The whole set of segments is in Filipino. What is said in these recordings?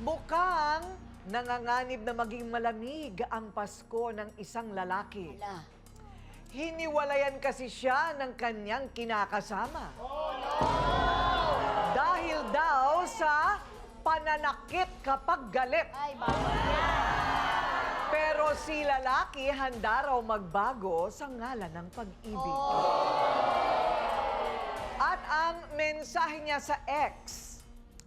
Mukhang nanganganib na maging malamig ang Pasko ng isang lalaki. Ala. Hiniwalayan kasi siya ng kanyang kinakasama. Dahil daw sa pananakit kapag galit. Ay, bawal yan. Pero si lalaki handa raw magbago sa ngalan ng pag-ibig. At ang mensahe niya sa ex,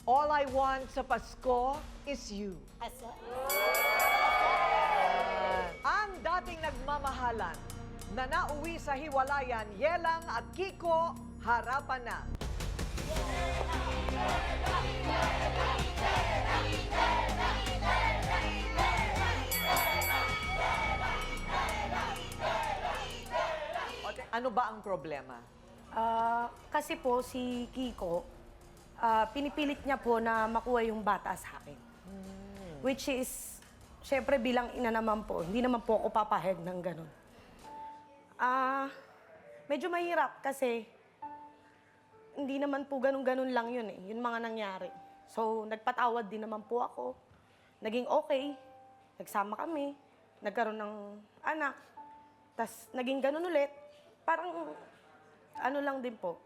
all I want sa Pasko is you. Asa? Ang dating nagmamahalan na nauwi sa hiwalayan, Yelang at Kiko, harapan na. Ano ba ang problema? Kasi po si Kiko, pinipilit niya po na makuha yung bata sa akin. Which is, syempre bilang ina naman po, hindi naman po ako papaheg ng ganun. Medyo mahirap kasi hindi naman po ganun-ganun lang yun eh, yung mga nangyari. So, nagpatawad din naman po ako. Naging okay, nagsama kami, nagkaroon ng anak, tas naging ganun ulit. Parang, ano lang din po.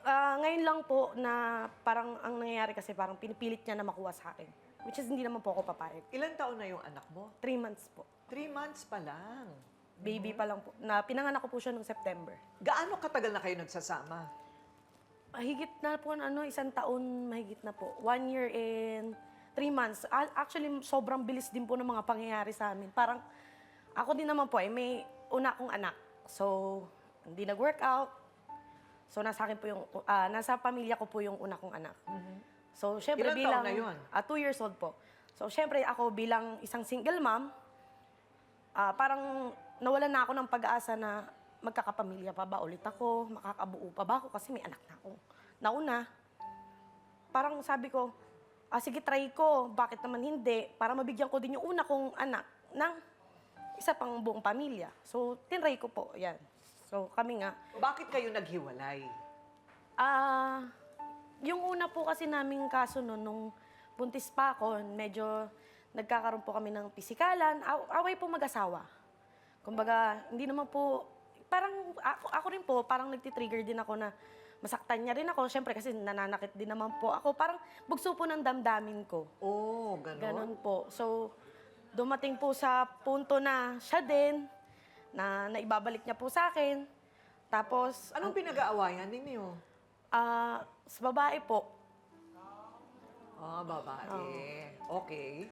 Ngayon lang po na parang ang nangyayari kasi parang pinipilit niya na makuha sa akin. Which is hindi naman po ako papayag. Ilan taon na yung anak mo? 3 months po. 3 months pa lang. Baby pa lang po. Na pinanganak ko po siya noong September. Gaano katagal na kayo nagsasama? Mahigit na po, isang taon mahigit na po. 1 year and 3 months. Actually, sobrang bilis din po ng mga pangyayari sa amin. Parang, ako din naman po may una akong anak. So, hindi nag-workout. So, nasa akin po yung, nasa pamilya ko po yung una kong anak. So, syempre Ilang bilang... taon na yun? 2 years old po. So, syempre ako bilang isang single mom, parang nawalan na ako ng pag-asa na magkakapamilya pa ba ulit ako, makakabuo pa ba ako kasi may anak na ako. Nauna, parang sabi ko, sige try ko, bakit naman hindi? Para mabigyan ko din yung una kong anak ng isa pang buong pamilya. So, tinry ko po, yan. So, kami nga. Bakit kayo naghiwalay? Yung una po kasi naming kaso noon, nung buntis pa ako, medyo nagkakaroon po kami ng pisikalan. Away po mag-asawa. Kumbaga, hindi naman po, parang ako rin po, parang nagtitrigger din ako na masaktan niya rin ako. Siyempre kasi nananakit din naman po ako. Parang bugso po ng damdamin ko. Oh, ganon? Ganon po. So, dumating po sa punto na siya din, na naibabalik niya po sa akin. Tapos, Anong pinag-aawayan ninyo? sa babae po. Babae. Okay.